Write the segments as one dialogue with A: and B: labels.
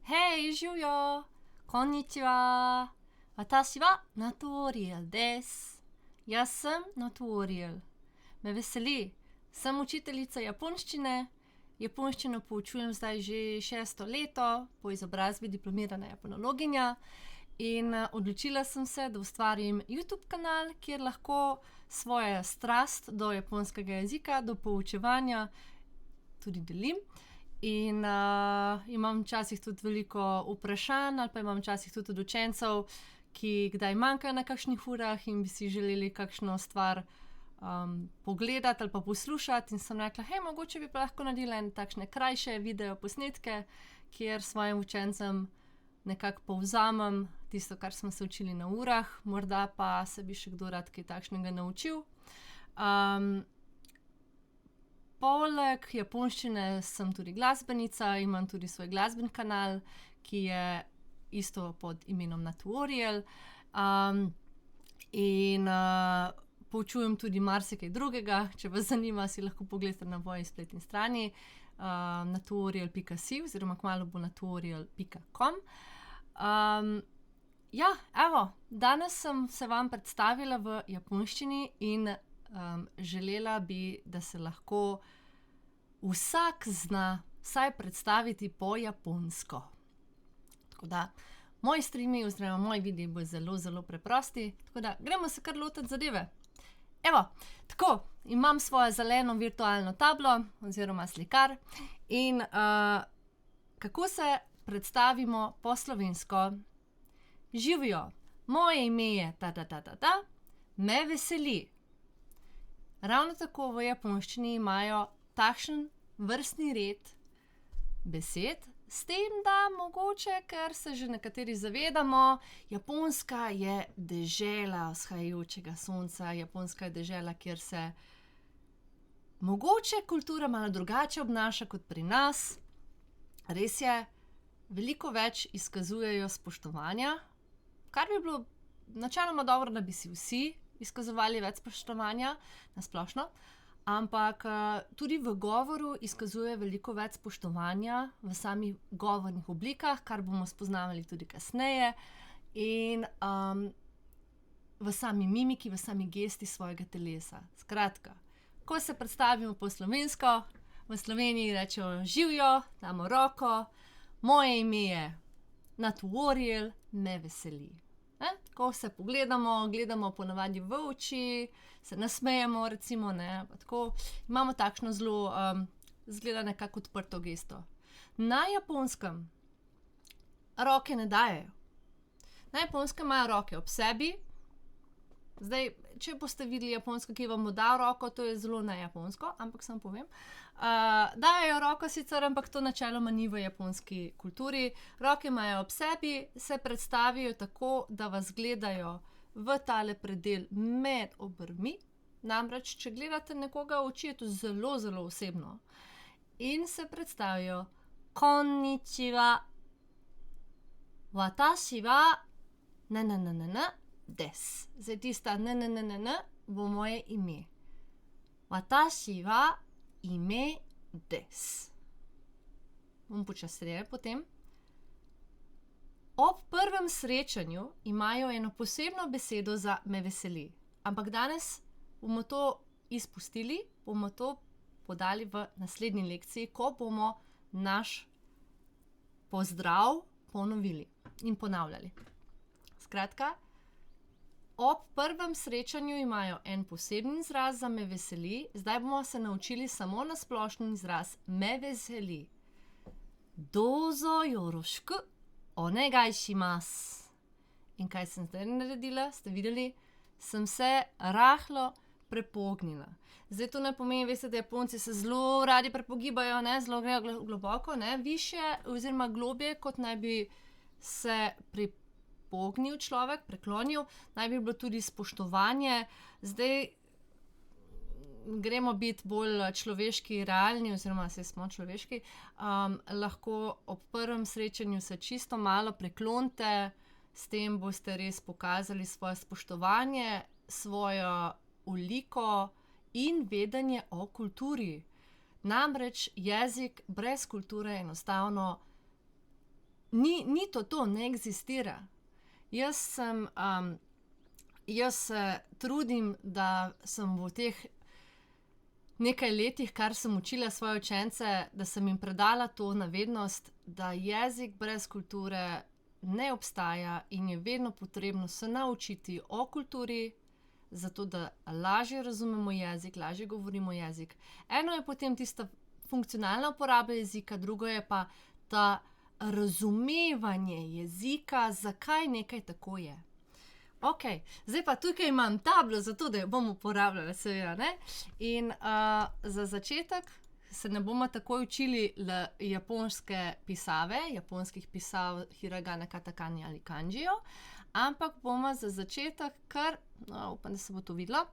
A: Hej, živjo! Konnichiwa! Watashi wa Naturiel des. Jaz sem Naturiel. Me veseli. Sem učiteljica japonščine. Japonščino poučujem zdaj že 6. leto, po izobrazbi diplomirana japonologinja. In odločila sem se, da ustvarim YouTube kanal, kjer lahko svojo strast do japonskega jezika, do poučevanja tudi delim. In imam včasih tudi veliko vprašanj ali pa imam včasih tudi od učencev, ki kdaj manjkajo na kakšnih urah in bi si želeli kakšno stvar pogledati ali pa poslušati. In sem rekla, hej, mogoče bi pa lahko naredila takšne krajše video posnetke, kjer svojim učencem nekako povzamem tisto, kar smo se učili na urah, morda pa se bi še kdo rad kaj takšnega naučil. Poleg japonščine sem tudi glasbenica, imam tudi svoj glasbeni kanal, ki je isto pod imenom Naturiel. In poučujem tudi marsikaj drugega. Če vas zanima, si lahko pogledate na moji spletni strani naturiel.si oziroma kmalu bo naturiel.com. Ja, evo, danes sem se vam predstavila v japonščini in želela bi, da se lahko vsak zna vsaj predstaviti po japonsko. Tako da, moji streami oziroma moji videi bodo zelo, zelo preprosti, tako da gremo se kar lotiti zadeve. Evo, tako, imam svojo zeleno virtualno tablo oziroma slikar in kako se predstavimo po slovensko. Živjo, moje ime je me veseli. Ravno tako v japonščini imajo takšen vrstni red besed, s tem, da mogoče, ker se že nekateri zavedamo, Japonska je dežela vzhajajočega sonca, Japonska je dežela, kjer se mogoče kultura malo drugače obnaša kot pri nas. Res je, veliko več izkazujejo spoštovanja, kar bi bilo načeloma dobro, da bi si vsi izkazovali več spoštovanja na splošno, ampak tudi v govoru izkazuje veliko več spoštovanja v samih govornih oblikah, kar bomo spoznavali tudi kasneje, in v sami mimiki, v sami gesti svojega telesa. Skratka, ko se predstavimo po slovensko, v Sloveniji rečemo živjo, damo roko, moje ime je Naturiel, me veseli. Ko se pogledamo, gledamo ponavadi v oči, se nasmejemo recimo, ne, pa tako. Imamo takšno zelo, izgleda nekako odprto gesto. Na Japonskem roke ne dajejo. Na Japonskem imajo roke ob sebi. Zdaj, če boste videli Japonsko, ki vam bo dal roko, to je zelo nejaponsko, ampak samo povem. Dajejo roko sicer, ampak to načeloma ni v japonski kulturi. Roke imajo ob sebi, se predstavijo tako, da vas gledajo v tale predel med obrvmi. Namreč, če gledate nekoga v oči, je to zelo, zelo osebno. In se predstavijo konnichiwa, watashi wa des. Zdaj tista bo moje ime. Watashi wa ime des. Bom počasneje potem. Ob prvem srečanju imajo eno posebno besedo za me veseli. Ampak danes bomo to izpustili, bomo to podali v naslednji lekciji, ko bomo naš pozdrav ponovili in ponavljali. Skratka, ob prvem srečanju imajo en poseben izraz za me veseli, zdaj bomo se naučili samo na splošen izraz me veseli. Dozo jorošku onegai shimasu. In kaj sem zdaj naredila? Ste videli? Sem se rahlo prepognila. Zdaj to ne pomeni, veste, da Japonci se zelo radi prepogibajo, ne, zelo grejo globoko, ne, višje oziroma globje, kot naj bi se pognil človek, preklonil, naj bi bilo tudi spoštovanje. Zdaj gremo biti bolj človeški, realni, oziroma saj smo človeški. Lahko ob prvem srečanju se čisto malo preklonite, s tem boste res pokazali svoje spoštovanje, svojo oliko in vedenje o kulturi. Namreč jezik brez kulture enostavno ni to, ne eksistira. Jaz se trudim, da sem v teh nekaj letih, kar sem učila svoje učence, da sem jim predala to navednost, da jezik brez kulture ne obstaja in je vedno potrebno se naučiti o kulturi, zato da lažje razumemo jezik, lažje govorimo jezik. Eno je potem tista funkcionalna uporaba jezika, drugo je pa ta razumevanje jezika, zakaj nekaj tako je. Ok, zdaj pa tukaj imam tablo, zato da jo bom uporabljala, seveda, ne? In za začetek se ne bomo takoj učili japonske pisave, japonskih pisav hiragana, katakana ali kanjijo, ampak bomo za začetek kar, upam, da se bo to videlo,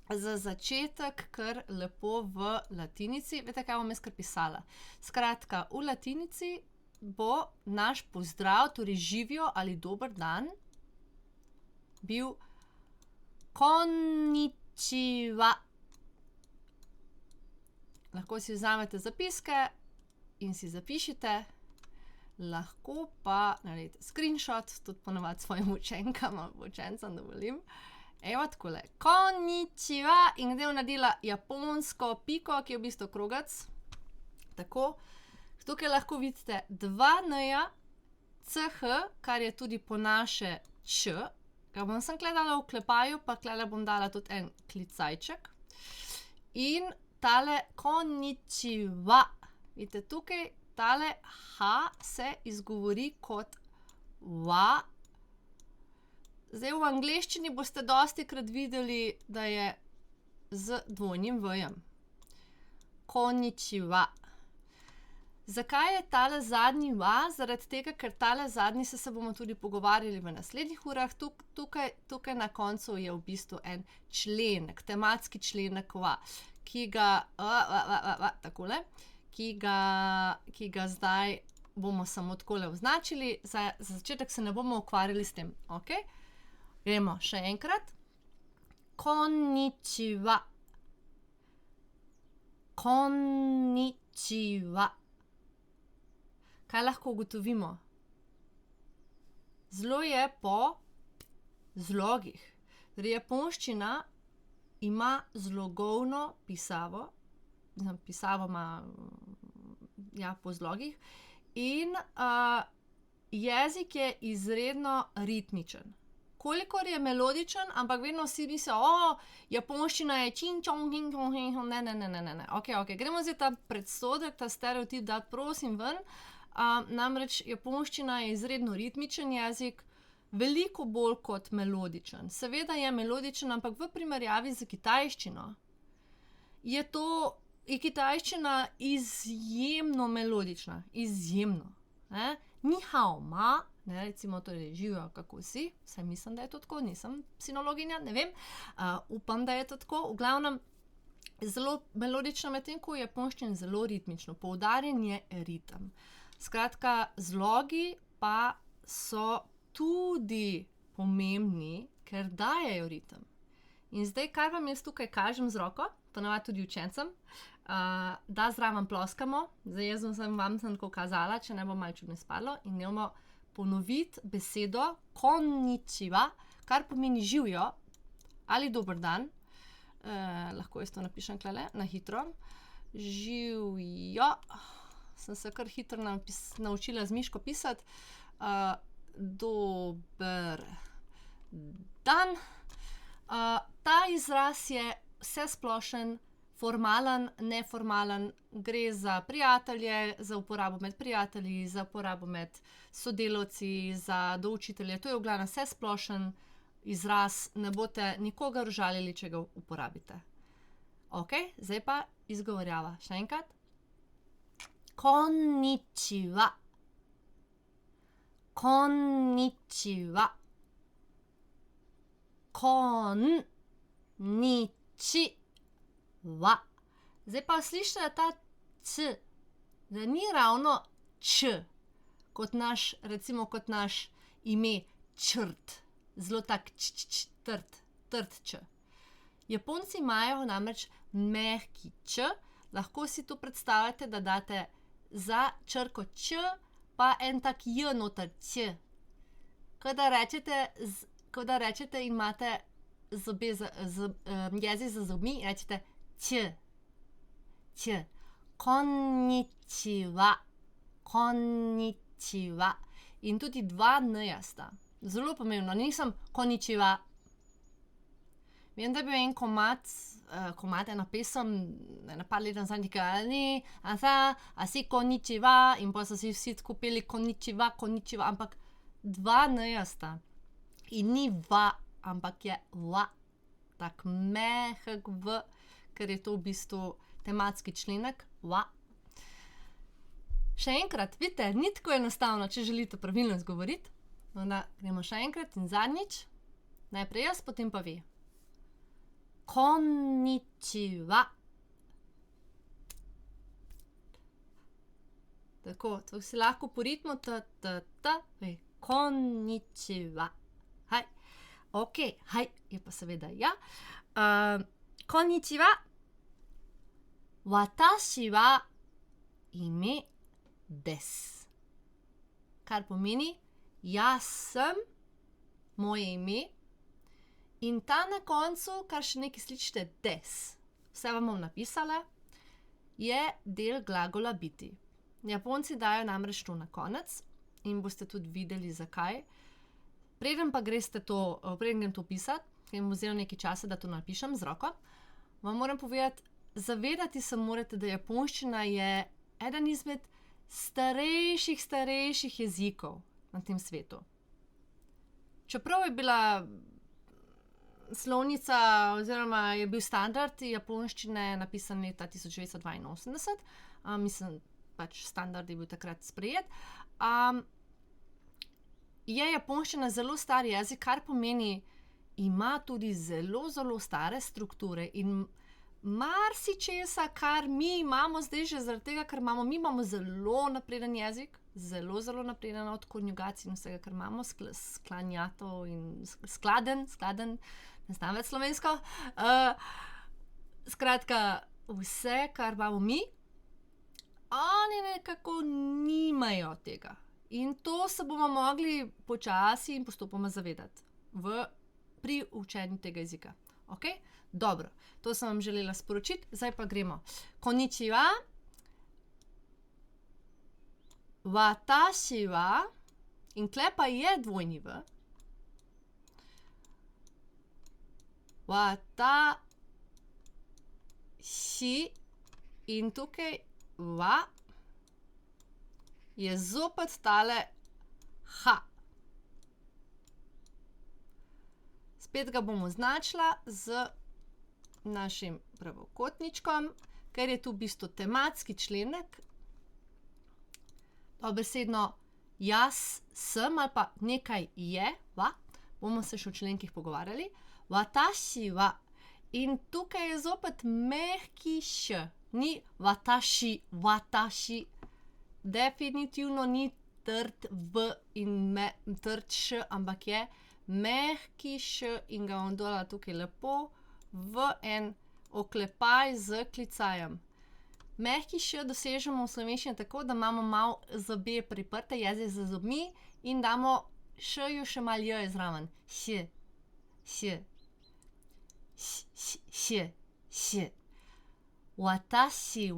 A: za začetek kar lepo v latinici. Veste, kaj bom jaz kar pisala? Skratka, v latinici bo naš pozdrav, torej živijo ali dober dan, bil konnichiwa. Lahko si vzamete zapiske in si zapišite, lahko pa naredite screenshot, tudi ponovadi svojim učenkam ali učencem dovolim. Evo takole, konnichiwa, in zdaj bom naredila japonsko piko, ki je v bistvu krogac. Tako, tukaj lahko vidite dva n-ja, ch, kar je tudi po naše č, ga bom sem dala v oklepaju, pa tule bom dala tudi en klicajček. In tale konnichiwa, vidite tukaj, tale h se izgovori kot wa. Zdaj v angleščini boste dostikrat videli, da je z dvojnim v-jem. Konnichiwa. Zakaj je tale zadnji wa? Zaradi tega, ker tale zadnji se bomo tudi pogovarjali v naslednjih urah. Tukaj na koncu je v bistvu en členek, tematski členek wa, ki ga, takole, ki ga zdaj bomo samo takole označili. Za začetek se ne bomo ukvarjali s tem, ok? Gremo še enkrat. Konnichiwa. Konnichiwa. Kaj lahko ugotovimo? Zelo je po zlogih. Torej, japonščina ima zlogovno pisavo, pisavo ima po zlogih, in jezik je izredno ritmičen. Kolikor je melodičen, ampak vedno vsi mislijo, japonščina je čin, čong, hin, čong, hin, ne. Ok, gremo zdaj ta predsodek, ta stereotip dati prosim ven. Namreč japonščina je izredno ritmičen jezik, veliko bolj kot melodičen. Seveda je melodičen, ampak v primerjavi z kitajščino je kitajščina izjemno melodična, izjemno. Ni hao ma, recimo torej živijo, kako si, saj mislim, da je to tako, nisem sinologinja, ne vem, upam, da je to tako. V glavnem, zelo melodično, medtem ko je japonščina zelo ritmično, poudarjen je ritem. Skratka, zlogi pa so tudi pomembni, ker dajejo ritem. In zdaj, kar vam jaz tukaj kažem z roko, ponavadi tudi učencem, da zraven ploskamo, zdaj jaz vam sem tako kazala, če ne bo malo čudno izpadlo, in bomo ponoviti besedo konnichiwa, kar pomeni živijo ali dober dan. Lahko jaz to napišem tukaj na hitro. Živijo. Sem se kar hitro naučila z miško pisati. Dober dan. Ta izraz je vsesplošen, formalen, neformalen, gre za prijatelje, za uporabo med prijatelji, za uporabo med sodelavci, do učitelja. To je v glavnem vsesplošen izraz, ne boste nikogar užalili, če ga uporabite. Ok, zdaj pa izgovorjava. Še enkrat. Konnichiwa. Konnichiwa. Konnichiwa. Zdaj pa slišite ta c, da ni ravno č, kot naš, recimo kot naš ime črt. Zelo tak trd č. Japonci imajo namreč mehki č, lahko si to predstavljate, da date za črko č pa en tak j noter, č. Ko da rečete, imate jezik za zobmi, rečete č. Č. Konničiwa. Konničiwa. In tudi dva n-ja sta. Zelo pomembno, nisem konničiwa. Vem, da je bil en komad, ena pesem, ena par let nazaj, nikoli, si konničiwa, in potem so si vsi tako peli konničiwa, ampak dva n-ja sta. In ni va, ampak je va. Tak mehek v, ker je to v bistvu tematski členek, va. Še enkrat, vidite, ni tako enostavno, če želite pravilno izgovoriti. Onda gremo še enkrat in zadnjič. Najprej jaz, potem pa vi. Konničiwa. Tako, to si lahko po ritmu konničiwa. Haj. Ok, haj, je pa seveda ja. Konničiwa. Watashi wa ime desu. Kar pomeni, jaz sem, moje ime, in ta na koncu, kar še nekaj slišite, des. Vse vam bom napisala, je del glagola biti. Japonci dajo namreč to na konec in boste tudi videli, zakaj. Preden grem to pisati, ker mi bo vzelo nekaj časa, da to napišem z roko, vam moram povedati, zavedati se morate, da japonščina je eden izmed starejših jezikov na tem svetu. Čeprav je bila slovnica oziroma je bil standard japonščine napisan leta 1982, mislim, pač standard je bil takrat sprejet, je japonščina zelo star jezik, kar pomeni, ima tudi zelo, zelo stare strukture in marsičesa, kar mi imamo zdaj že zaradi tega, ker mi imamo zelo napreden jezik, zelo, zelo napreden od konjugacij in vsega, kar imamo, sklanjato in skladen, ne znam več slovensko. Skratka, vse, kar imamo mi, oni nekako nimajo tega. In to se bomo mogli počasi in postopoma zavedati pri učenju tega jezika. Ok? Dobro, to sem vam želela sporočiti, zdaj pa gremo. Konnichiwa. Watashi wa, in tle pa je dvojni v. Watashi, in tukaj wa je zopet tale ha. Spet ga bom označila z našim pravokotničkom, ker je tu v bistvu tematski členek. Dobesedno jaz sem ali pa nekaj je, wa, bomo se še o členkih pogovarjali. Watashi wa. In tukaj je zopet mehki š, ni watashi. Definitivno ni trd v in trd š, ampak je mehki š in ga bom dala tukaj lepo v en oklepaj z klicajem. Mehki š dosežemo v slovenščini tako, da imamo malo zobe priprte, jezik za zobmi, in damo š-ju še malo j zraven. Š. Watashi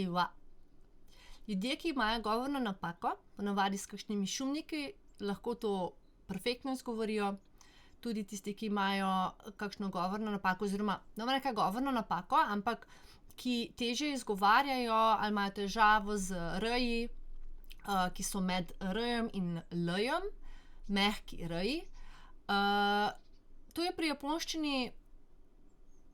A: wa. Ljudje, ki imajo govorno napako, ponavadi s kakšnimi šumniki, lahko to perfektno izgovorijo. Tudi tisti, ki imajo kakšno govorno napako, oziroma ne bom rekla govorno napako, ampak ki težje izgovarjajo ali imajo težavo z r-ji, ki so med r-jem in l-jem, mehki r-ji. To je pri japonščini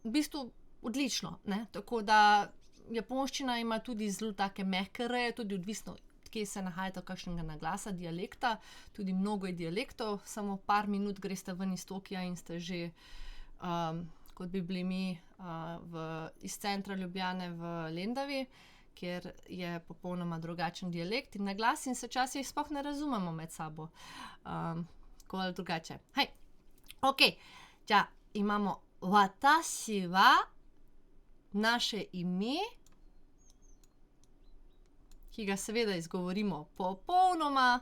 A: v bistvu odlično, ne, tako da japonščina ima tudi zelo take mehke r-je, tudi odvisno, kje se nahajate kakšnega naglasa, dialekta, tudi mnogo je dialektov, samo par minut greste ven iz Tokia in ste že, kot bi bili mi, iz centra Ljubljane v Lendavi, kjer je popolnoma drugačen dialekt in naglas in se včasih sploh ne razumemo med sabo. Tako ali drugače. Hej, ok, imamo watashi wa, naše ime, ki ga seveda izgovorimo popolnoma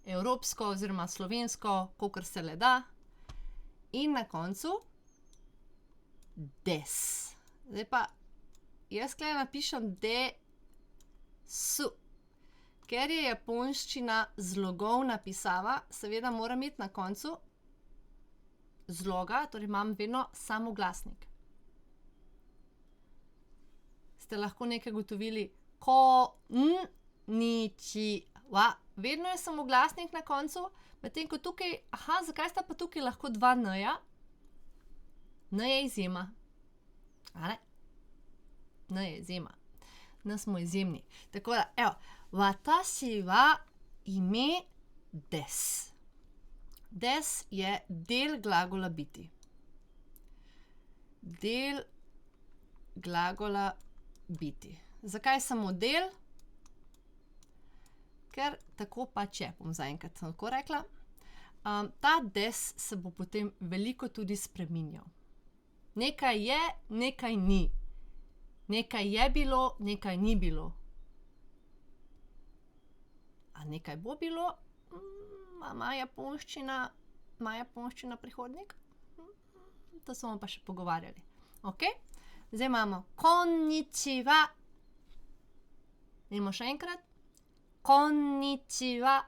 A: evropsko oziroma slovensko, kakor se le da. In na koncu des. Zdaj pa jaz tukaj napišem desu. Ker je japonščina zlogovna pisava, seveda mora imeti na koncu zloga, torej imam vedno samoglasnik. Ste lahko nekaj gotovili? Konničiwa. Vedno je samoglasnik na koncu, medtem ko tukaj, zakaj sta pa tukaj lahko dva n-ja? N je izjema. A ne? N je izjema. N smo izjemni. Tako da, evo, watashi wa ime desu. Des je del glagola biti. Del glagola biti. Zakaj samo del? Ker tako pač je, bom zaenkrat tako rekla. Ta des se bo potem veliko tudi spreminjal. Nekaj je, nekaj ni. Nekaj je bilo, nekaj ni bilo. A nekaj bo bilo? Ima japonščina prihodnik? To smo pa še pogovarjali. Ok? Zdaj imamo konničiwa. Idemo še enkrat. Konničiwa.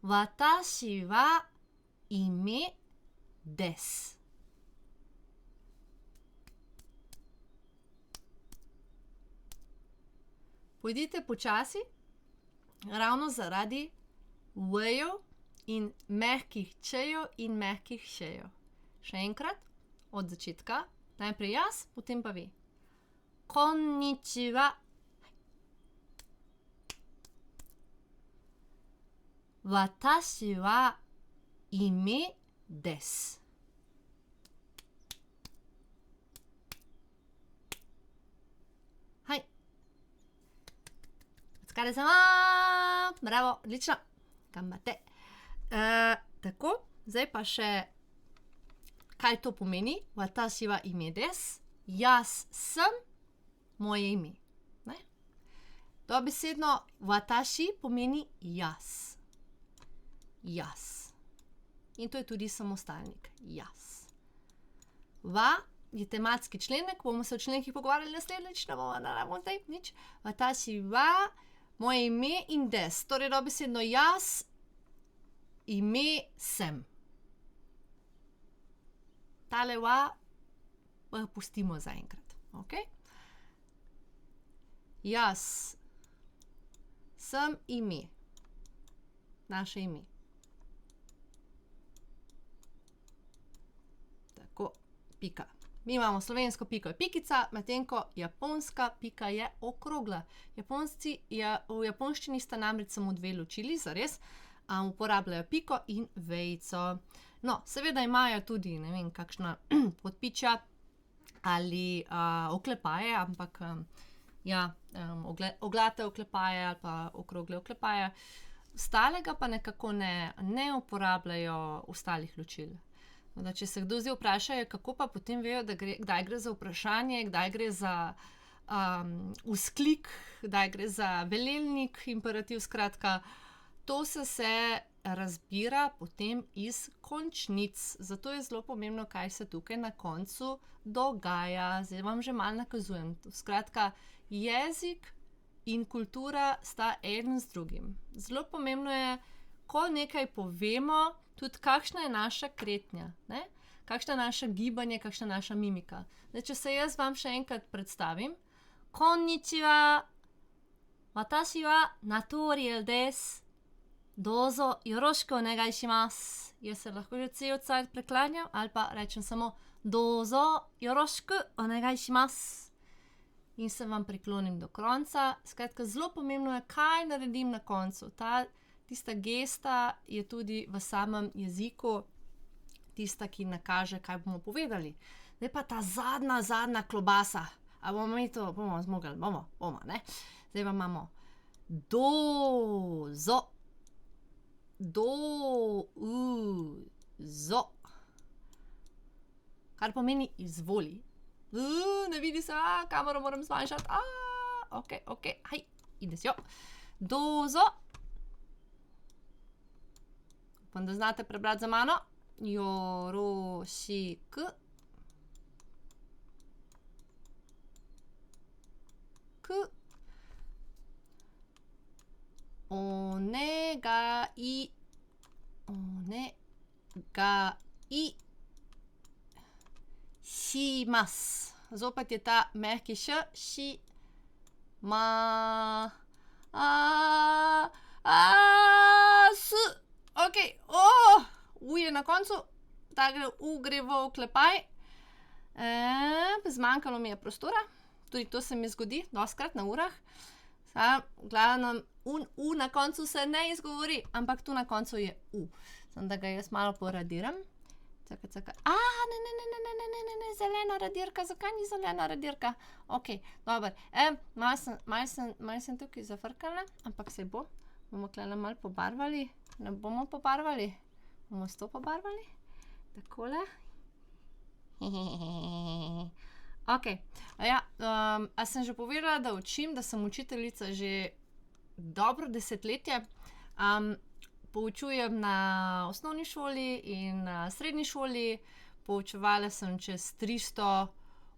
A: Watashi wa ime desu. Pojdite počasi, ravno zaradi v-jev in mehkih č-jev in mehkih š-jev. Še enkrat, od začetka. Najprej jaz, potem pa vi. Konničiwa. Watashi wa ime desu. Hai. Otsukare-sama. Bravo, odlično. Ganbatte. Tako, zdaj pa še, kaj to pomeni? Watashi wa ime desu. Jaz sem moje ime. Ne? Dobesedno watashi pomeni jaz. Jaz. In to je tudi samostalnik. Jaz. Wa je tematski členek, bomo se o členkih pogovarjali naslednjič, ne bomo zdaj nič. Watashi wa, moje ime in des. Torej dobesedno jaz, ime sem. Tale wa pa pustimo zaenkrat. Ok? Jaz sem ime. Naše ime. Tako, pika. Mi imamo slovensko piko je pikica, medtem ko japonska pika je okrogla. V japonščini sta namreč samo dve ločili, zares, uporabljajo piko in vejico. No, seveda imajo tudi, ne vem, kakšna podpičja ali oklepaje, ampak oglate oklepaje ali pa okrogle oklepaje. Ostalega pa nekako ne uporabljajo ostalih ločil. Da, če se kdo zdaj vpraša, kako pa potem vejo, kdaj gre za vprašanje, kdaj gre za vzklik, kdaj gre za velelnik, imperativ, skratka, to se razbira potem iz končnic. Zato je zelo pomembno, kaj se tukaj na koncu dogaja. Zdaj vam že malo nakazujem. Skratka, jezik in kultura sta eden z drugim. Zelo pomembno je, ko nekaj povemo, tudi kakšna je naša kretnja, ne? Kakšna je naša gibanje, kakšna je naša mimika. Zdaj, če se jaz vam še enkrat predstavim. Konničiwa, watashi wa Naturiel desu. Dozo yoroshiku onegai shimasu. Jaz se lahko že cel cajt preklanjam ali pa rečem samo dozo yoroshiku onegai shimasu. In se vam priklonim do konca. Skratka, zelo pomembno je, kaj naredim na koncu. Tista gesta je tudi v samem jeziku tista, ki nakaže, kaj bomo povedali. Zdaj pa ta zadnja klobasa. A bomo mi to, bomo zmogli, bomo, ne? Zdaj pa imamo dozo. Dozo. Kar pomeni izvoli. Ne vidi se, kamero moram zmanjšati. ok,はい、いいですよ。どうぞ。upam, da znate prebrati za mano. よろしく。お願いします. Zopet je ta mehki š, ši, ma, s. Ok, u je na koncu, ta gre v oklepaj. Zmanjkalo mi je prostora, tudi to se mi zgodi dostikrat na urah. V glavnem, u na koncu se ne izgovori, ampak tu na koncu je u. Samo da ga jaz malo poradiram. Caka. Ne, zelena radirka, zakaj ni zelena radirka? Ok, dobro. Malo sem tukaj zafrkala, ampak saj bo. Bomo tulele malo pobarvali. Ne bomo pobarvali? Bomo s to pobarvali? Takole. Ok, ja, a sem že povedala, da učim, da sem učiteljica že dobro desetletje. Poučujem na osnovni šoli in na srednji šoli. Poučevala sem čez 300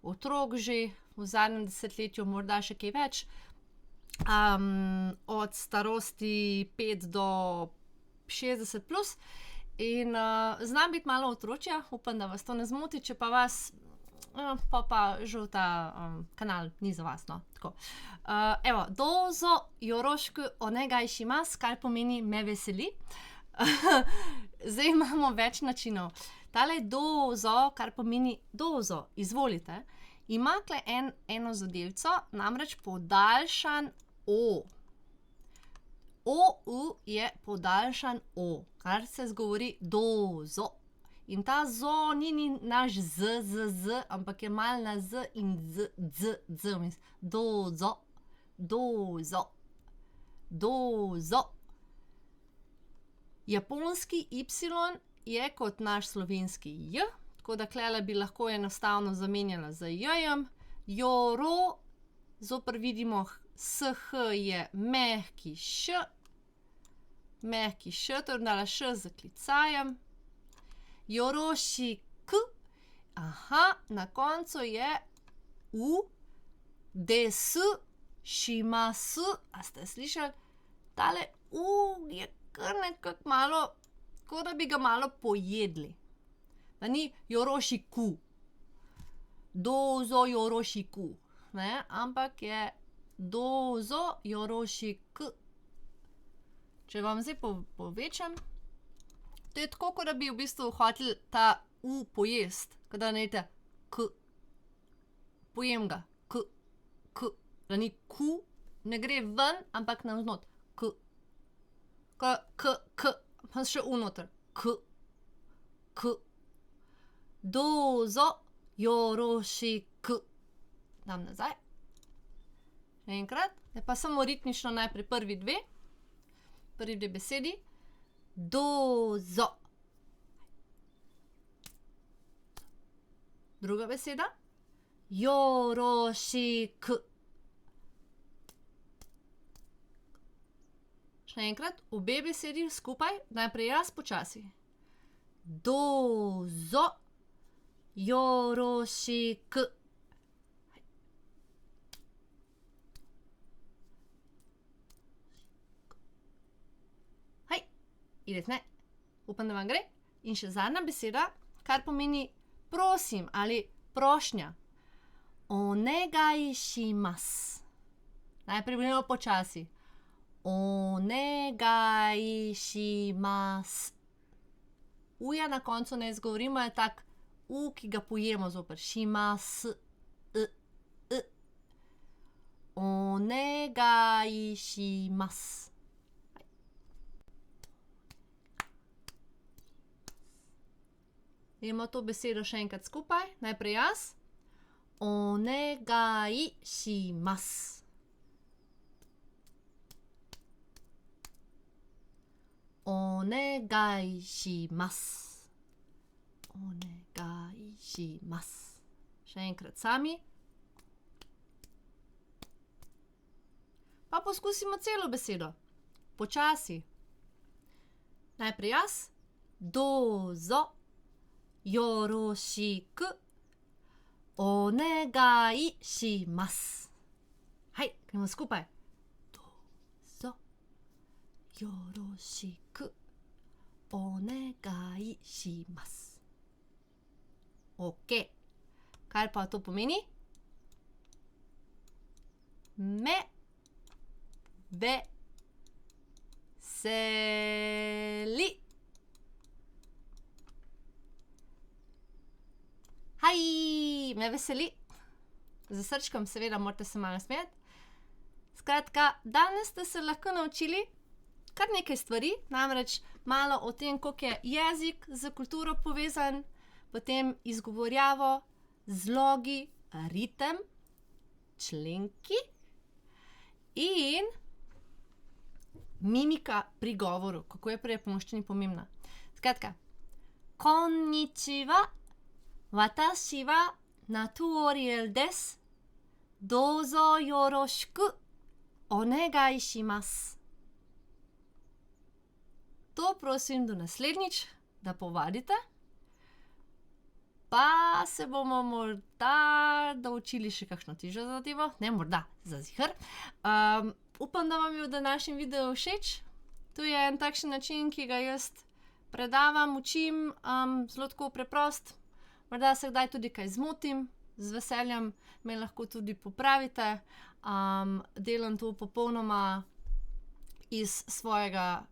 A: otrok že v zadnjem desetletju, morda še kaj več. Od starosti 5 do 60 plus. In znam biti malo otročja, upam, da vas to ne zmoti, če pa vas, pa žal ta kanal ni za vas, no, tako. Evo, dozo jorošku onegai shimasu, kar pomeni me veseli. Zdaj imamo več načinov. Tale dozo, kar pomeni dozo, izvolite, ima tule eno zadevco, namreč podaljšan o. O je podaljšan o, kar se izgovori dozo. In ta zo ni naš z, ampak je malo na z in z vmes. Dozo, dozo. Japonski y je kot naš slovenski j, tako da tulele bi lahko enostavno zamenjala z j-jem. Joro, zopet vidimo, sh je mehki š. Mehki š, to je dala š z klicajem. Jorošik, na koncu je u, desu, šimasu, a ste slišali? Tale u je kar nekako malo, kot da bi ga malo pojedli. Da ni jorošiku, dozo jorošiku, ne, ampak je dozo jorošik. Če vam zdaj povečam, to je tako, kot da bi v bistvu hoteli ta u pojesti, kot da naredite k. Pojem ga, k. Da ni ku, ne gre ven, ampak navznoter, k. K, pa še u noter, k. Dozo jorošik. Dam nazaj. Še enkrat, pa samo ritmično najprej prvi dve besedi. Dozo. Druga beseda. Jorošik. Še enkrat, obe besedi skupaj, najprej jaz počasi. Dozo jorošik. Ne, upam, da vam gre. In še zadnja beseda, kar pomeni prosim ali prošnja. Onegai shimasu. Najprej bomo počasi. Onegai shimasu. Uja na koncu ne izgovorimo, je tak u, ki ga pojemo zopet. Shimasu. Onegai shimasu. Imamo to besedo še enkrat skupaj, najprej jaz. Onegai shimasu. Onegai shimasu. Onegai shimasu. Še enkrat sami. poskusimo celo besedo. Počasi. Najprej jaz. Dozo. Yoroshiku. Onegai shimasu. Hej, gremo skupaj. Dozo. Yoroshiku. Onegai shimasu. Ok. Kaj pa to pomeni? Veseli. Haj, me veseli. Za srčkom seveda morate se malo smeti. Skratka, danes ste se lahko naučili kar nekaj stvari, namreč malo o tem, koliko je jezik z kulturo povezan, potem izgovorjavo, zlogi, ritem, členki in mimika pri govoru, kako je pri japonščini pomembna. Skratka, konnichiwa, watashi wa Naturiel desu, dozo yoroshiku onegai shimasu. To prosim do naslednjič, da povadite, pa se bomo morda naučili še kakšno težjo zadevo, ne morda, za ziher. Upam, da vam je v današnjem videu všeč. To je en takšen način, ki ga jaz predavam, učim, zelo tako preprost. Morda se kdaj tudi kaj zmotim, z veseljem me lahko tudi popravite. Delam to popolnoma iz svojega,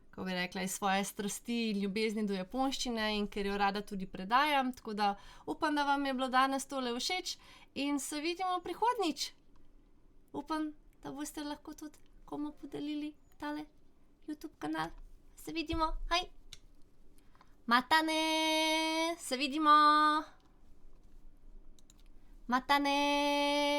A: kako bi rekla, iz svoje strasti in ljubezni do japonščine in ker jo rada tudi predajam. Tako da upam, da vam je bilo danes tole všeč in se vidimo prihodnjič. Upam, da boste lahko tudi komu podelili tale YouTube kanal. Se vidimo, haj! Mata ne! Se vidimo! Mata ne!